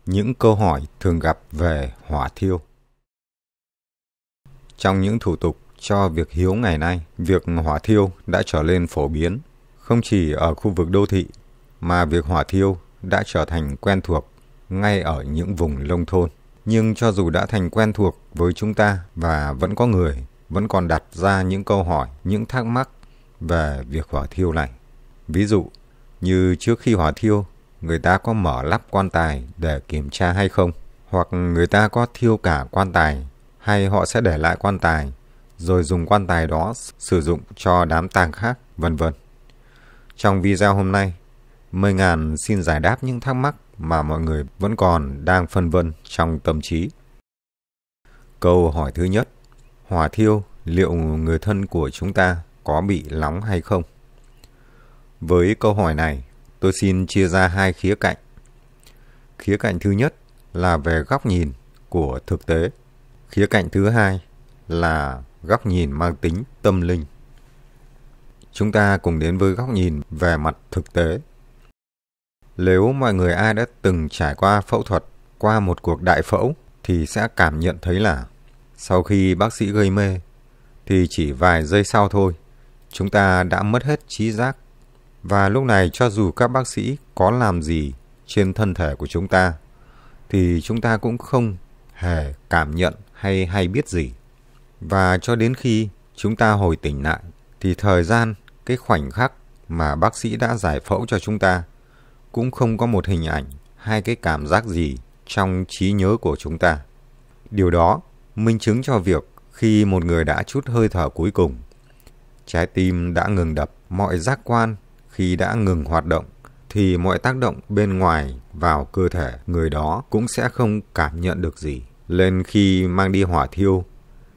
Những câu hỏi thường gặp về hỏa thiêu. Trong những thủ tục cho việc hiếu ngày nay, việc hỏa thiêu đã trở nên phổ biến, không chỉ ở khu vực đô thị, mà việc hỏa thiêu đã trở thành quen thuộc ngay ở những vùng nông thôn. Nhưng cho dù đã thành quen thuộc với chúng ta và vẫn có người vẫn còn đặt ra những câu hỏi, những thắc mắc về việc hỏa thiêu này. Ví dụ như trước khi hỏa thiêu, người ta có mở lắp quan tài để kiểm tra hay không? Hoặc người ta có thiêu cả quan tài, hay họ sẽ để lại quan tài, rồi dùng quan tài đó sử dụng cho đám tang khác, vân vân. Trong video hôm nay, Mây Ngàn xin giải đáp những thắc mắc mà mọi người vẫn còn đang phân vân trong tâm trí. Câu hỏi thứ nhất, hỏa thiêu liệu người thân của chúng ta có bị nóng hay không? Với câu hỏi này, tôi xin chia ra hai khía cạnh. Khía cạnh thứ nhất là về góc nhìn của thực tế. Khía cạnh thứ hai là góc nhìn mang tính tâm linh. Chúng ta cùng đến với góc nhìn về mặt thực tế. Nếu mọi người ai đã từng trải qua phẫu thuật, qua một cuộc đại phẫu, thì sẽ cảm nhận thấy là sau khi bác sĩ gây mê, thì chỉ vài giây sau thôi, chúng ta đã mất hết trí giác. Và lúc này cho dù các bác sĩ có làm gì trên thân thể của chúng ta, thì chúng ta cũng không hề cảm nhận hay biết gì. Và cho đến khi chúng ta hồi tỉnh lại, thì thời gian, cái khoảnh khắc mà bác sĩ đã giải phẫu cho chúng ta, cũng không có một hình ảnh hay cái cảm giác gì trong trí nhớ của chúng ta. Điều đó minh chứng cho việc khi một người đã trút hơi thở cuối cùng, trái tim đã ngừng đập, mọi giác quan khi đã ngừng hoạt động, thì mọi tác động bên ngoài vào cơ thể người đó cũng sẽ không cảm nhận được gì. Nên khi mang đi hỏa thiêu,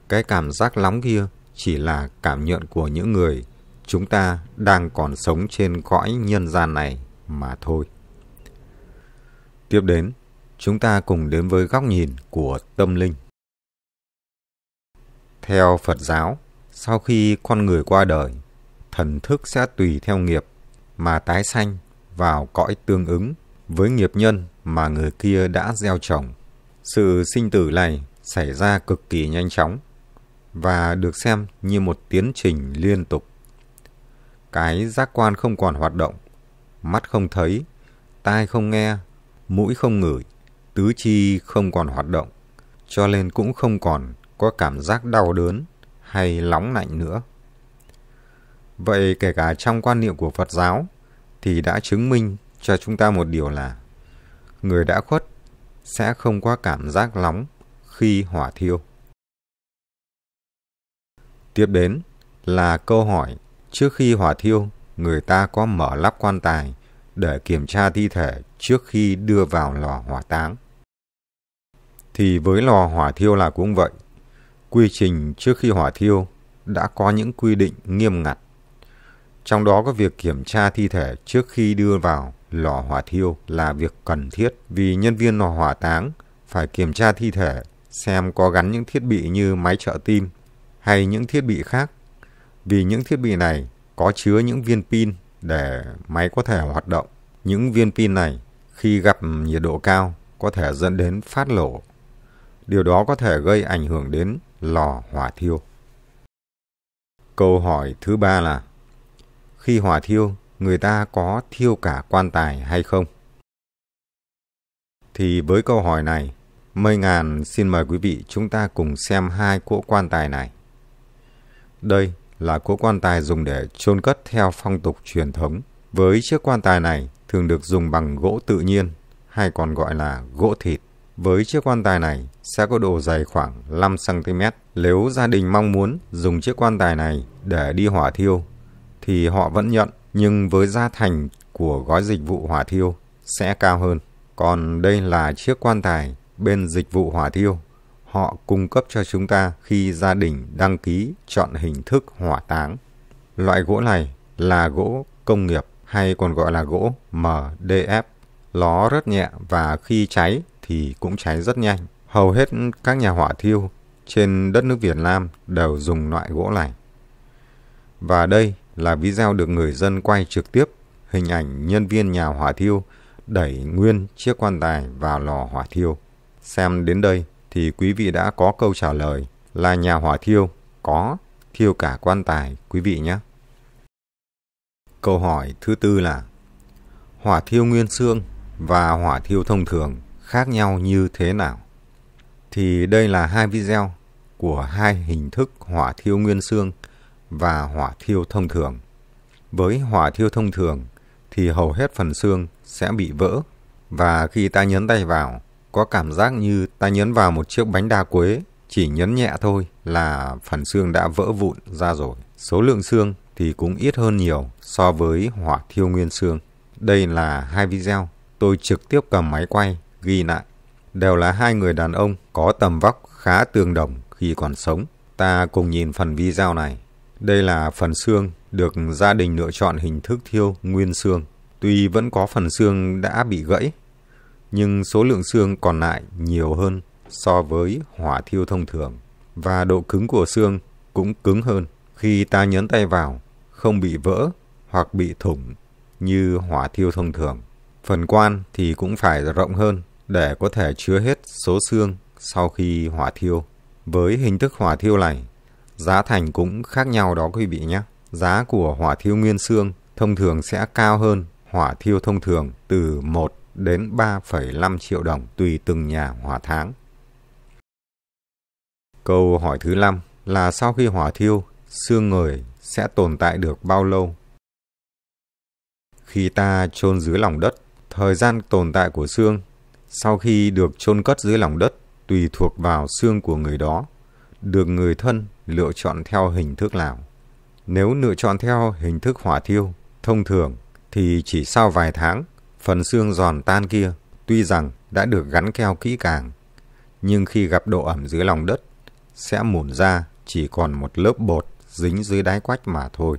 cái cảm giác nóng kia chỉ là cảm nhận của những người chúng ta đang còn sống trên cõi nhân gian này mà thôi. Tiếp đến, chúng ta cùng đến với góc nhìn của tâm linh. Theo Phật giáo, sau khi con người qua đời, thần thức sẽ tùy theo nghiệp mà tái sanh vào cõi tương ứng với nghiệp nhân mà người kia đã gieo trồng. Sự sinh tử này xảy ra cực kỳ nhanh chóng và được xem như một tiến trình liên tục. Cái giác quan không còn hoạt động, mắt không thấy, tai không nghe, mũi không ngửi, tứ chi không còn hoạt động, cho nên cũng không còn có cảm giác đau đớn hay nóng lạnh nữa. Vậy kể cả trong quan niệm của Phật giáo thì đã chứng minh cho chúng ta một điều là người đã khuất sẽ không có cảm giác nóng khi hỏa thiêu. Tiếp đến là câu hỏi trước khi hỏa thiêu người ta có mở lắp quan tài để kiểm tra thi thể trước khi đưa vào lò hỏa táng. Thì với lò hỏa thiêu là cũng vậy. Quy trình trước khi hỏa thiêu đã có những quy định nghiêm ngặt. Trong đó có việc kiểm tra thi thể trước khi đưa vào lò hỏa thiêu là việc cần thiết, vì nhân viên lò hỏa táng phải kiểm tra thi thể xem có gắn những thiết bị như máy trợ tim hay những thiết bị khác, vì những thiết bị này có chứa những viên pin để máy có thể hoạt động. Những viên pin này khi gặp nhiệt độ cao có thể dẫn đến phát nổ. Điều đó có thể gây ảnh hưởng đến lò hỏa thiêu. Câu hỏi thứ ba là khi hỏa thiêu, người ta có thiêu cả quan tài hay không? Thì với câu hỏi này, Mây Ngàn xin mời quý vị chúng ta cùng xem hai cỗ quan tài này. Đây là cỗ quan tài dùng để chôn cất theo phong tục truyền thống. Với chiếc quan tài này thường được dùng bằng gỗ tự nhiên hay còn gọi là gỗ thịt. Với chiếc quan tài này sẽ có độ dày khoảng 5 cm. Nếu gia đình mong muốn dùng chiếc quan tài này để đi hỏa thiêu thì họ vẫn nhận, nhưng với giá thành của gói dịch vụ hỏa thiêu sẽ cao hơn. Còn đây là chiếc quan tài bên dịch vụ hỏa thiêu họ cung cấp cho chúng ta khi gia đình đăng ký chọn hình thức hỏa táng. Loại gỗ này là gỗ công nghiệp hay còn gọi là gỗ MDF. Nó rất nhẹ và khi cháy thì cũng cháy rất nhanh. Hầu hết các nhà hỏa thiêu trên đất nước Việt Nam đều dùng loại gỗ này. Và đây là video được người dân quay trực tiếp hình ảnh nhân viên nhà hỏa thiêu đẩy nguyên chiếc quan tài vào lò hỏa thiêu. Xem đến đây thì quý vị đã có câu trả lời là nhà hỏa thiêu có thiêu cả quan tài quý vị nhé. Câu hỏi thứ tư là hỏa thiêu nguyên xương và hỏa thiêu thông thường khác nhau như thế nào? Thì đây là hai video của hai hình thức hỏa thiêu nguyên xương và hỏa thiêu thông thường. Với hỏa thiêu thông thường thì hầu hết phần xương sẽ bị vỡ, và khi ta nhấn tay vào có cảm giác như ta nhấn vào một chiếc bánh đa quế, chỉ nhấn nhẹ thôi là phần xương đã vỡ vụn ra rồi. Số lượng xương thì cũng ít hơn nhiều so với hỏa thiêu nguyên xương. Đây là hai video tôi trực tiếp cầm máy quay ghi lại. Đều là hai người đàn ông có tầm vóc khá tương đồng khi còn sống. Ta cùng nhìn phần video này. Đây là phần xương được gia đình lựa chọn hình thức thiêu nguyên xương. Tuy vẫn có phần xương đã bị gãy, nhưng số lượng xương còn lại nhiều hơn so với hỏa thiêu thông thường. Và độ cứng của xương cũng cứng hơn. Khi ta nhấn tay vào, không bị vỡ hoặc bị thủng như hỏa thiêu thông thường. Phần quan thì cũng phải rộng hơn để có thể chứa hết số xương sau khi hỏa thiêu. Với hình thức hỏa thiêu này, giá thành cũng khác nhau đó quý vị nhé. Giá của hỏa thiêu nguyên xương thông thường sẽ cao hơn hỏa thiêu thông thường từ 1 đến 3,5 triệu đồng tùy từng nhà hỏa táng. Câu hỏi thứ 5 là sau khi hỏa thiêu, xương người sẽ tồn tại được bao lâu? Khi ta chôn dưới lòng đất, thời gian tồn tại của xương sau khi được chôn cất dưới lòng đất tùy thuộc vào xương của người đó, được người thân lựa chọn theo hình thức nào. Nếu lựa chọn theo hình thức hỏa thiêu thông thường thì chỉ sau vài tháng, phần xương giòn tan kia tuy rằng đã được gắn keo kỹ càng, nhưng khi gặp độ ẩm dưới lòng đất sẽ mủn ra chỉ còn một lớp bột dính dưới đáy quách mà thôi.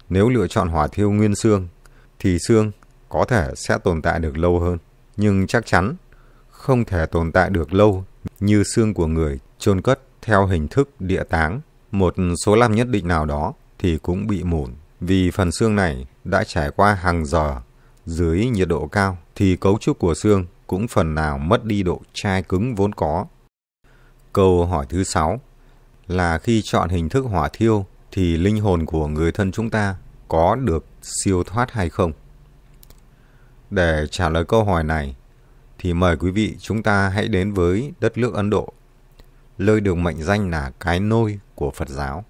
Nếu lựa chọn hỏa thiêu nguyên xương thì xương có thể sẽ tồn tại được lâu hơn, nhưng chắc chắn không thể tồn tại được lâu như xương của người chôn cất theo hình thức địa táng. Một số năm nhất định nào đó thì cũng bị mủn, vì phần xương này đã trải qua hàng giờ dưới nhiệt độ cao thì cấu trúc của xương cũng phần nào mất đi độ chai cứng vốn có. Câu hỏi thứ 6 là khi chọn hình thức hỏa thiêu thì linh hồn của người thân chúng ta có được siêu thoát hay không? Để trả lời câu hỏi này thì mời quý vị chúng ta hãy đến với đất nước Ấn Độ, nơi được mệnh danh là cái nôi của Phật giáo.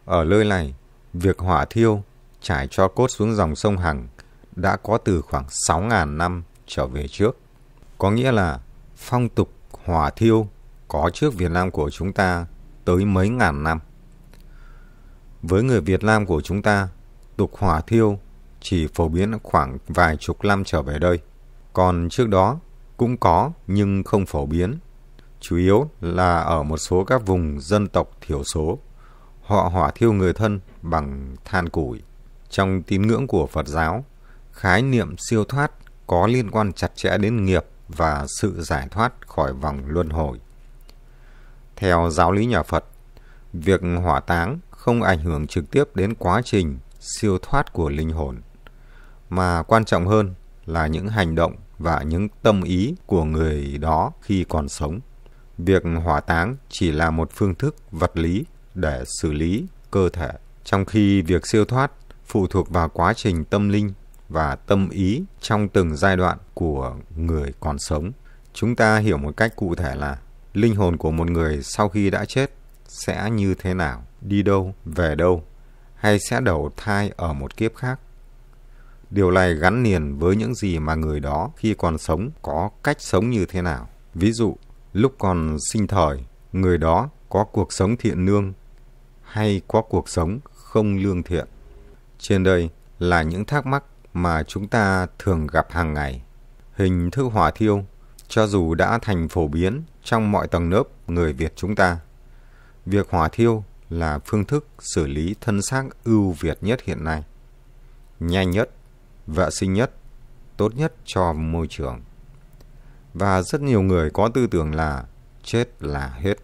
Ở nơi này, việc hỏa thiêu trải tro cốt xuống dòng sông Hằng đã có từ khoảng 6.000 năm trở về trước. Có nghĩa là phong tục hỏa thiêu có trước Việt Nam của chúng ta tới mấy ngàn năm. Với người Việt Nam của chúng ta, tục hỏa thiêu chỉ phổ biến khoảng vài chục năm trở về đây. Còn trước đó cũng có nhưng không phổ biến. Chủ yếu là ở một số các vùng dân tộc thiểu số, họ hỏa thiêu người thân bằng than củi. Trong tín ngưỡng của Phật giáo, khái niệm siêu thoát có liên quan chặt chẽ đến nghiệp và sự giải thoát khỏi vòng luân hồi. Theo giáo lý nhà Phật, việc hỏa táng không ảnh hưởng trực tiếp đến quá trình siêu thoát của linh hồn, mà quan trọng hơn là những hành động và những tâm ý của người đó khi còn sống. Việc hỏa táng chỉ là một phương thức vật lý để xử lý cơ thể, trong khi việc siêu thoát phụ thuộc vào quá trình tâm linh và tâm ý trong từng giai đoạn của người còn sống. Chúng ta hiểu một cách cụ thể là linh hồn của một người sau khi đã chết sẽ như thế nào, đi đâu, về đâu, hay sẽ đầu thai ở một kiếp khác. Điều này gắn liền với những gì mà người đó khi còn sống có cách sống như thế nào. Ví dụ, lúc còn sinh thời, người đó có cuộc sống thiện lương hay có cuộc sống không lương thiện. Trên đây là những thắc mắc mà chúng ta thường gặp hàng ngày. Hình thức hỏa thiêu, cho dù đã thành phổ biến trong mọi tầng lớp người Việt chúng ta, việc hỏa thiêu là phương thức xử lý thân xác ưu việt nhất hiện nay, nhanh nhất, vệ sinh nhất, tốt nhất cho môi trường. Và rất nhiều người có tư tưởng là chết là hết.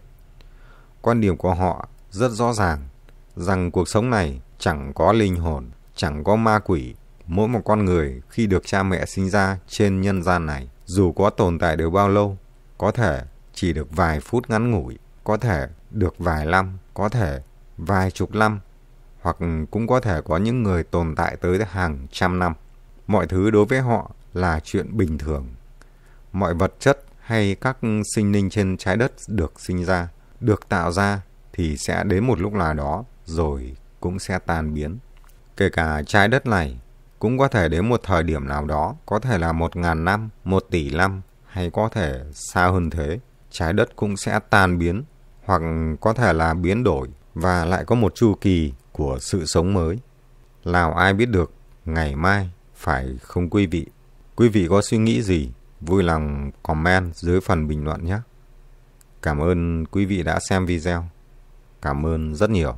Quan điểm của họ rất rõ ràng rằng cuộc sống này chẳng có linh hồn, chẳng có ma quỷ, mỗi một con người khi được cha mẹ sinh ra trên nhân gian này, dù có tồn tại được bao lâu, có thể chỉ được vài phút ngắn ngủi, có thể được vài năm, có thể vài chục năm, hoặc cũng có thể có những người tồn tại tới hàng trăm năm. Mọi thứ đối với họ là chuyện bình thường. Mọi vật chất hay các sinh linh trên trái đất được sinh ra, được tạo ra thì sẽ đến một lúc nào đó rồi cũng sẽ tan biến. Kể cả trái đất này cũng có thể đến một thời điểm nào đó, có thể là 1.000 năm, 1 tỷ năm hay có thể xa hơn thế, trái đất cũng sẽ tan biến hoặc có thể là biến đổi và lại có một chu kỳ của sự sống mới. Nào ai biết được ngày mai, phải không quý vị? Quý vị có suy nghĩ gì? Vui lòng comment dưới phần bình luận nhé. Cảm ơn quý vị đã xem video. Cảm ơn rất nhiều.